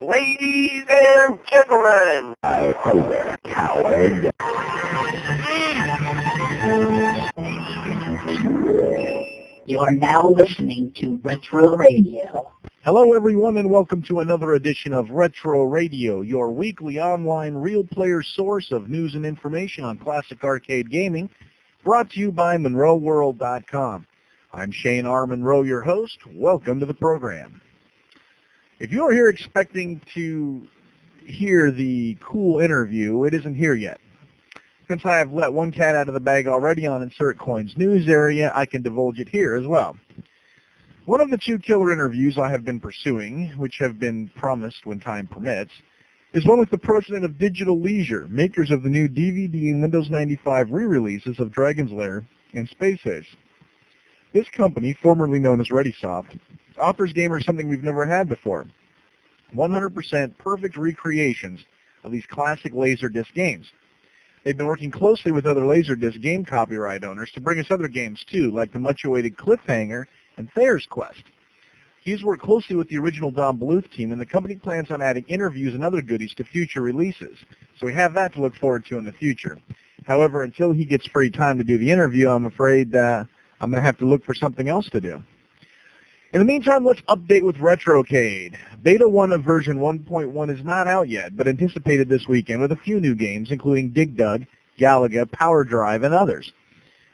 Ladies and gentlemen, Hello there, coward. You are now listening to Retro Radio. Hello everyone and welcome to another edition of Retro Radio, your weekly online real player source of news and information on classic arcade gaming, brought to you by MonroeWorld.com. I'm Shane R. Monroe, your host. Welcome to the program. If you're here expecting to hear the cool interview, it isn't here yet. Since I have let one cat out of the bag already on Insert Coins news area, I can divulge it here as well. One of the two killer interviews I have been pursuing, which have been promised when time permits, is one with the president of Digital Leisure, makers of the new DVD and Windows 95 re-releases of Dragon's Lair and Space Ace. This company, formerly known as ReadySoft, offers gamers something we've never had before: 100% perfect recreations of these classic Laserdisc games. They've been working closely with other Laserdisc game copyright owners to bring us other games too, like the much-awaited Cliffhanger and Thayer's Quest. He's worked closely with the original Don Bluth team, and the company plans on adding interviews and other goodies to future releases, so we have that to look forward to in the future. However, until he gets free time to do the interview, I'm afraid I'm going to have to look for something else to do. In the meantime, let's update with RetroCade. Beta 1 of version 1.1 is not out yet, but anticipated this weekend with a few new games, including Dig Dug, Galaga, Power Drive, and others.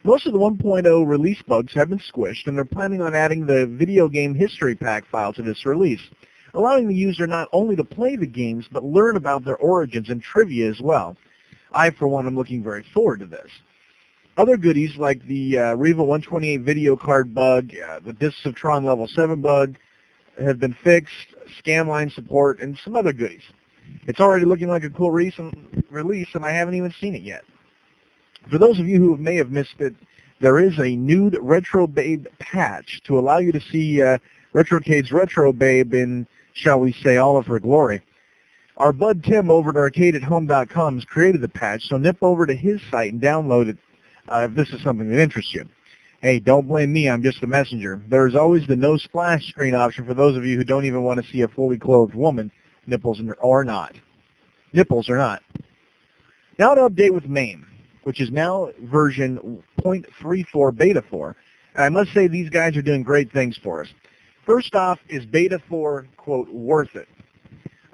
Most of the 1.0 release bugs have been squished, and they're planning on adding the video game history pack file to this release, allowing the user not only to play the games, but learn about their origins and trivia as well. I, for one, am looking very forward to this. Other goodies like the Riva 128 video card bug, the Discs of Tron Level 7 bug have been fixed, scanline support, and some other goodies. It's already looking like a cool recent release, and I haven't even seen it yet. For those of you who may have missed it, there is a nude Retro Babe patch to allow you to see RetroCade's Retro Babe in, shall we say, all of her glory. Our bud Tim over at arcadeathome.com has created the patch, so nip over to his site and download it if this is something that interests you. Hey, don't blame me, I'm just a messenger. There's always the no splash screen option for those of you who don't even want to see a fully clothed woman, nipples or not. Nipples or not. Now to update with Mame, which is now version 0.34 Beta 4. And I must say these guys are doing great things for us. First off, is Beta 4, quote, worth it?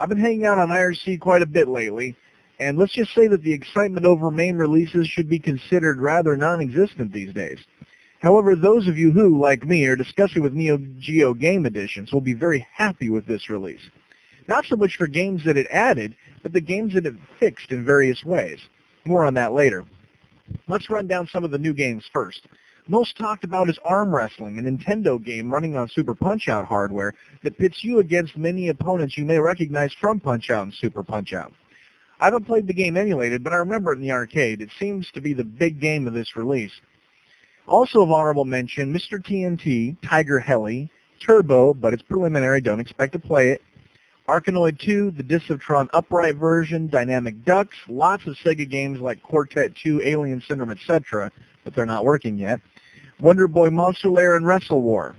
I've been hanging out on IRC quite a bit lately, and let's just say that the excitement over Mame releases should be considered rather non-existent these days. However, those of you who, like me, are discussing with Neo Geo Game Editions will be very happy with this release. Not so much for games that it added, but the games that it fixed in various ways. More on that later. Let's run down some of the new games first. Most talked about is Arm Wrestling, a Nintendo game running on Super Punch-Out hardware that pits you against many opponents you may recognize from Punch-Out and Super Punch-Out. I haven't played the game emulated, but I remember it in the arcade. It seems to be the big game of this release. Also of honorable mention, Mr. TNT, Tiger Heli, Turbo, but it's preliminary, don't expect to play it, Arkanoid 2, the Discs of Tron upright version, Dynamic Ducks, lots of Sega games like Quartet 2, Alien Syndrome, etc., but they're not working yet, Wonder Boy Monster Lair, and Wrestle War.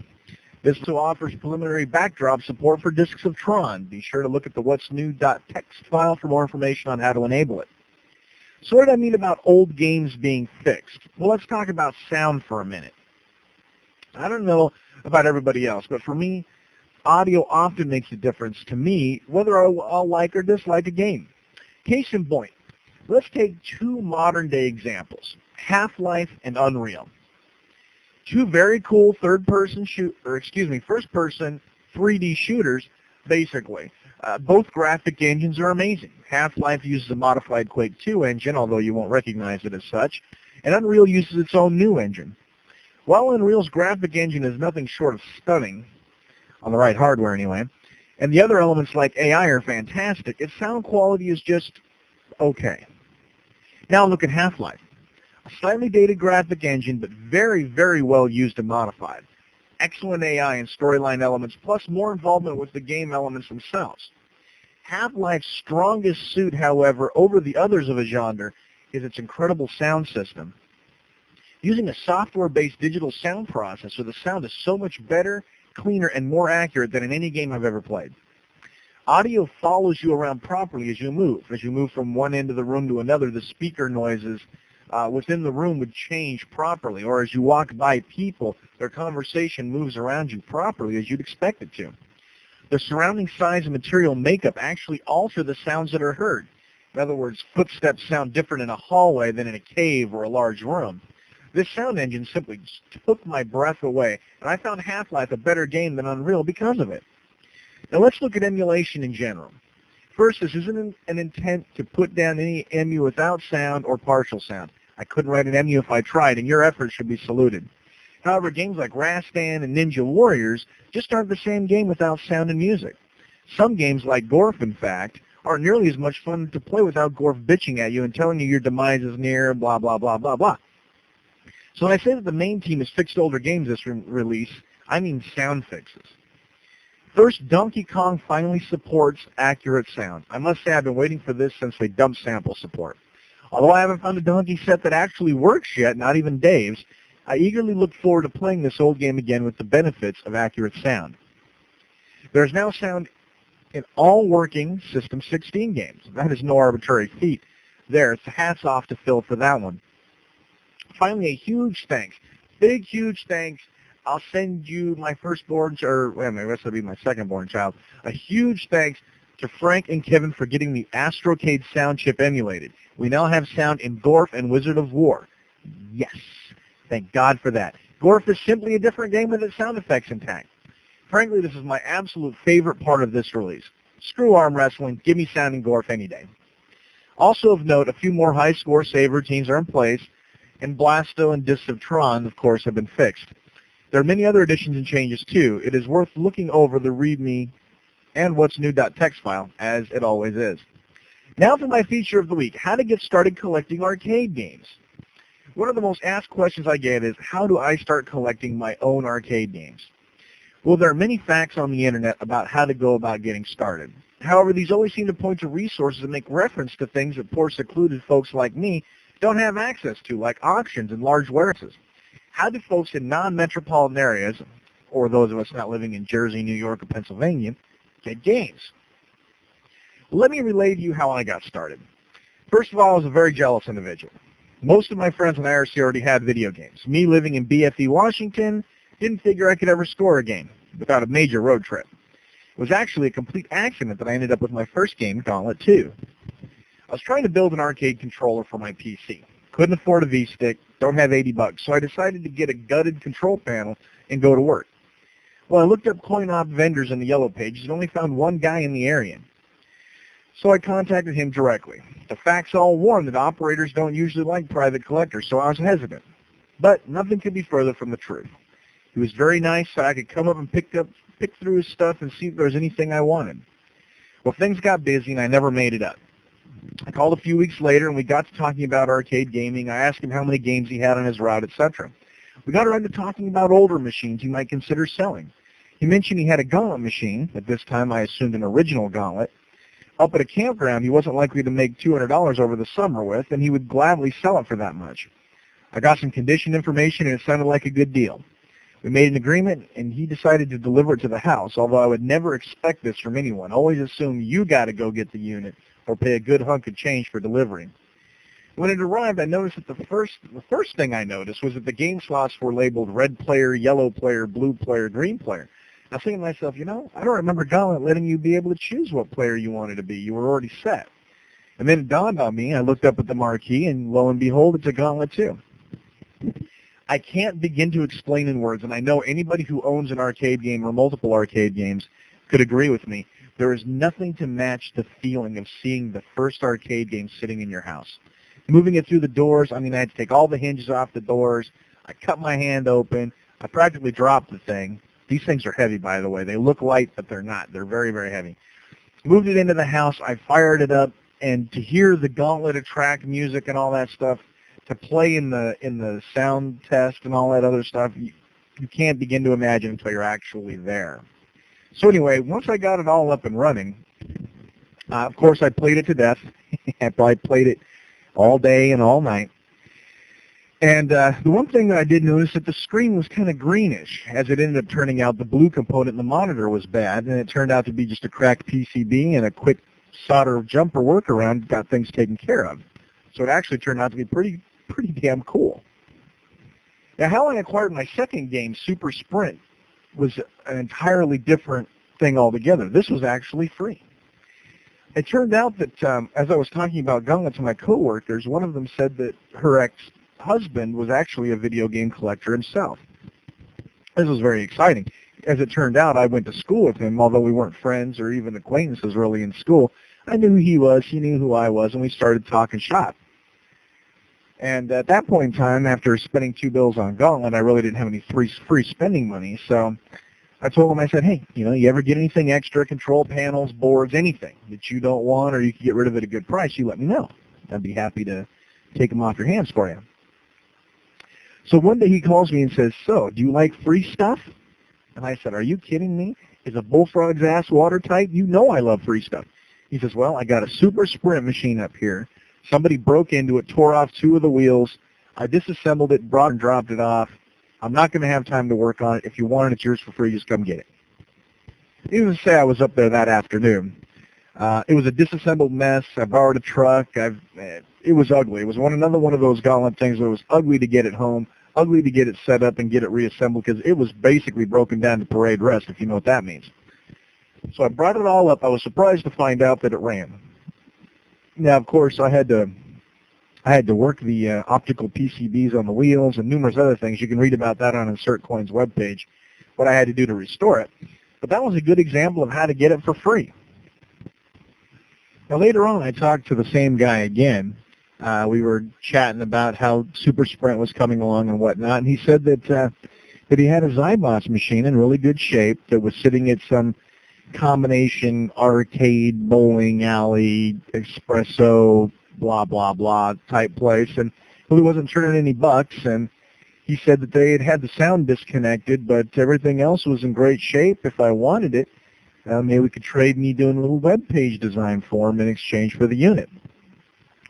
This too offers preliminary backdrop support for Discs of Tron. Be sure to look at the what's new.txt file for more information on how to enable it. So what did I mean about old games being fixed? Well, let's talk about sound for a minute. I don't know about everybody else, but for me, audio often makes a difference to me whether I'll like or dislike a game. Case in point, let's take two modern-day examples, Half-Life and Unreal. Two very cool first-person 3D shooters, basically. Both graphic engines are amazing. Half-Life uses a modified Quake 2 engine, although you won't recognize it as such, and Unreal uses its own new engine. While Unreal's graphic engine is nothing short of stunning, on the right hardware anyway, and the other elements like AI are fantastic, its sound quality is just okay. Now look at Half-Life. A slightly dated graphic engine, but very, very well used and modified. Excellent AI and storyline elements, plus more involvement with the game elements themselves. Half-Life's strongest suit, however, over the others of a genre, is its incredible sound system. Using a software-based digital sound processor, the sound is so much better, cleaner, and more accurate than in any game I've ever played. Audio follows you around properly as you move. As you move from one end of the room to another, the speaker noises within the room would change properly. Or as you walk by people, their conversation moves around you properly as you'd expect it to. The surrounding size and material makeup actually alter the sounds that are heard. In other words, footsteps sound different in a hallway than in a cave or a large room. This sound engine simply took my breath away, and I found Half-Life a better game than Unreal because of it. Now let's look at emulation in general. First, this isn't an intent to put down any emu without sound or partial sound. I couldn't write an emu if I tried, and your efforts should be saluted. However, games like Rastan and Ninja Warriors just aren't the same game without sound and music. Some games, like Gorf, in fact, aren't nearly as much fun to play without Gorf bitching at you and telling you your demise is near, blah, blah, blah, blah, blah. So when I say that the main team has fixed older games this release, I mean sound fixes. First, Donkey Kong finally supports accurate sound. I must say I've been waiting for this since they dumped sample support. Although I haven't found a Donkey set that actually works yet, not even Dave's, I eagerly look forward to playing this old game again with the benefits of accurate sound. There's now sound in all working System 16 games. That is no arbitrary feat. There, it's hats off to Phil for that one. Finally, a huge thanks, big huge thanks. I'll send you my firstborn, or wait a minute, this will be my secondborn child. A huge thanks to Frank and Kevin for getting the Astrocade sound chip emulated. We now have sound in Gorf and Wizard of War. Yes, thank God for that. Gorf is simply a different game with its sound effects intact. Frankly, this is my absolute favorite part of this release. Screw arm wrestling, give me sound in Gorf any day. Also of note, a few more high-score save routines are in place, and Blasto and Discs of Tron, of course, have been fixed. There are many other additions and changes, too. It is worth looking over the README and what's new.txt file, as it always is. Now for my feature of the week, how to get started collecting arcade games. One of the most asked questions I get is, how do I start collecting my own arcade games? Well, there are many facts on the internet about how to go about getting started. However, these always seem to point to resources that make reference to things that poor secluded folks like me don't have access to, like auctions and large warehouses. How do folks in non-metropolitan areas, or those of us not living in Jersey, New York, or Pennsylvania, get games? Let me relay to you how I got started. First of all, I was a very jealous individual. Most of my friends in IRC already had video games. Me living in BFE, Washington, didn't figure I could ever score a game without a major road trip. It was actually a complete accident that I ended up with my first game, Gauntlet 2. I was trying to build an arcade controller for my PC. Couldn't afford a V-Stick, don't have $80, so I decided to get a gutted control panel and go to work. Well, I looked up coin-op vendors in the Yellow Pages and only found one guy in the area. So I contacted him directly. The facts all warn that operators don't usually like private collectors, so I was hesitant. But nothing could be further from the truth. He was very nice, so I could come up and pick through his stuff and see if there was anything I wanted. Well, things got busy and I never made it up. I called a few weeks later and we got to talking about arcade gaming. I asked him how many games he had on his route, etc. We got around to talking about older machines he might consider selling. He mentioned he had a Gauntlet machine, at this time I assumed an original Gauntlet, up at a campground he wasn't likely to make $200 over the summer with, and he would gladly sell it for that much. I got some condition information and it sounded like a good deal. We made an agreement and he decided to deliver it to the house, although I would never expect this from anyone. Always assume you got to go get the unit or pay a good hunk of change for delivery. When it arrived, I noticed that the first thing I noticed was that the game slots were labeled red player, yellow player, blue player, green player. I was thinking to myself, I don't remember Gauntlet letting you be able to choose what player you wanted to be. You were already set. And then it dawned on me, I looked up at the marquee, and lo and behold, it's a Gauntlet 2. I can't begin to explain in words, and I know anybody who owns an arcade game or multiple arcade games could agree with me. There is nothing to match the feeling of seeing the first arcade game sitting in your house. Moving it through the doors, I had to take all the hinges off the doors. I cut my hand open. I practically dropped the thing. These things are heavy, by the way. They look light, but they're not. They're very, very heavy. Moved it into the house. I fired it up, and to hear the Gauntlet attract music and all that stuff, to play in the sound test and all that other stuff, you can't begin to imagine until you're actually there. So anyway, once I got it all up and running, of course I played it to death. I probably played it all day and all night. And the one thing that I did notice that the screen was kind of greenish, as it ended up turning out the blue component in the monitor was bad, and it turned out to be just a cracked PCB, and a quick solder jumper workaround got things taken care of. So it actually turned out to be pretty damn cool. Now, how I acquired my second game, Super Sprint, was an entirely different thing altogether. This was actually free. It turned out that as I was talking about Gauntlet to my coworkers, one of them said that her ex-husband was actually a video game collector himself. This was very exciting. As it turned out, I went to school with him, although we weren't friends or even acquaintances really in school. I knew who he was, he knew who I was, and we started talking shop. And at that point in time, after spending 2 bills on Gauntlet, I really didn't have any free spending money. So I told him, I said, hey, you ever get anything extra, control panels, boards, anything that you don't want or you can get rid of at a good price, you let me know. I'd be happy to take them off your hands for you. So one day he calls me and says, so, do you like free stuff? And I said, are you kidding me? Is a bullfrog's ass watertight? You know I love free stuff. He says, well, I got a Super Sprint machine up here. Somebody broke into it, tore off 2 of the wheels. I disassembled it, brought and dropped it off. I'm not going to have time to work on it. If you want it, it's yours for free. Just come get it. Needless to say, I was up there that afternoon. It was a disassembled mess. I borrowed a truck. It was ugly. It was another one of those Gauntlet things where it was ugly to get it home, ugly to get it set up and get it reassembled because it was basically broken down to parade rest, if you know what that means. So I brought it all up. I was surprised to find out that it ran. Now, of course, I had to work the optical PCBs on the wheels and numerous other things. You can read about that on InsertCoin's webpage, what I had to do to restore it. But that was a good example of how to get it for free. Now, later on, I talked to the same guy again. We were chatting about how Super Sprint was coming along and whatnot, and he said that he had a Zybots machine in really good shape that was sitting at some combination arcade, bowling alley, espresso, blah, blah, blah type place, and really wasn't turning any bucks, and he said that they had the sound disconnected, but everything else was in great shape. If I wanted it, maybe we could trade me doing a little web page design for him in exchange for the unit.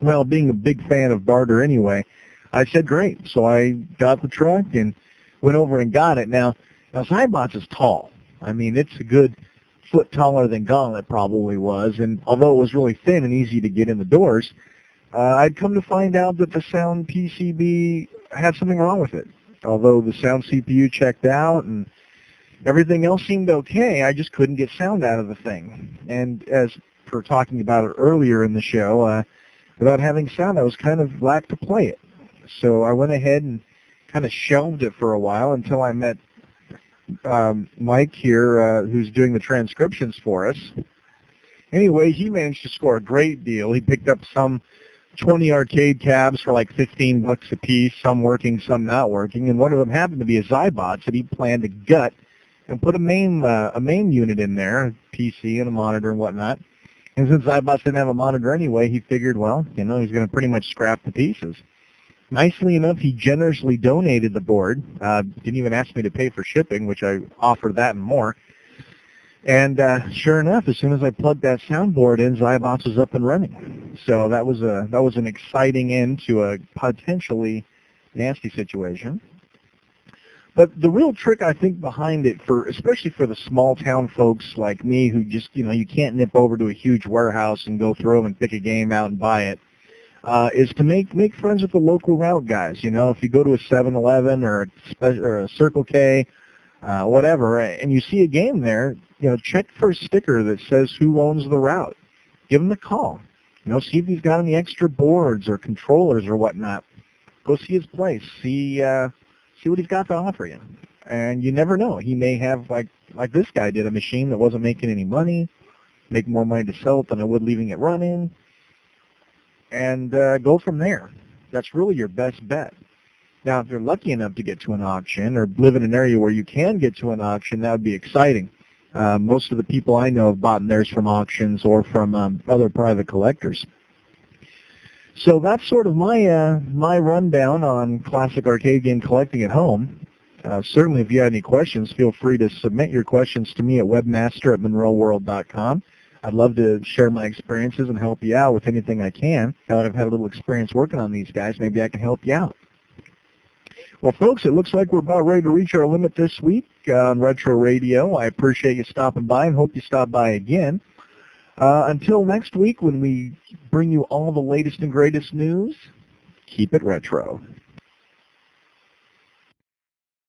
Well, being a big fan of barter anyway, I said great. So I got the truck and went over and got it. Now Zybots is tall. I mean, it's a good foot taller than Gauntlet probably was, and although it was really thin and easy to get in the doors, I'd come to find out that the sound PCB had something wrong with it. Although the sound CPU checked out and everything else seemed okay, I just couldn't get sound out of the thing. And as per talking about it earlier in the show, without having sound, I was kind of lack to play it. So I went ahead and kind of shelved it for a while until I met Mike here, who's doing the transcriptions for us. Anyway, he managed to score a great deal. He picked up some 20 arcade cabs for like $15 a piece, some working, some not working, and one of them happened to be a Zybots that he planned to gut and put a Mame unit in there, a PC and a monitor and whatnot. And since Zybots didn't have a monitor anyway, he figured, well, he's going to pretty much scrap the pieces. Nicely enough, he generously donated the board. Didn't even ask me to pay for shipping, which I offered that and more. And sure enough, as soon as I plugged that soundboard in, Zybots was up and running. So that was an exciting end to a potentially nasty situation. But the real trick, I think, behind it, especially for the small town folks like me who just, you can't nip over to a huge warehouse and go through and pick a game out and buy it, is to make friends with the local route guys. If you go to a 7-Eleven or a Circle K, whatever, and you see a game there, check for a sticker that says who owns the route. Give him a call. See if he's got any extra boards or controllers or whatnot. Go see his place. See what he's got to offer you. And you never know. He may have, like this guy did, a machine that wasn't making any money, make more money to sell it than I would leaving it running, and go from there. That's really your best bet. Now, if you're lucky enough to get to an auction or live in an area where you can get to an auction, that would be exciting. Most of the people I know have bought theirs from auctions or from other private collectors. So that's sort of my rundown on classic arcade game collecting at home. Certainly, if you have any questions, feel free to submit your questions to me at webmaster@monroeworld.com. I'd love to share my experiences and help you out with anything I can. Now that I've had a little experience working on these guys, maybe I can help you out. Well, folks, it looks like we're about ready to reach our limit this week on Retro Radio. I appreciate you stopping by and hope you stop by again. Until next week when we bring you all the latest and greatest news, keep it retro.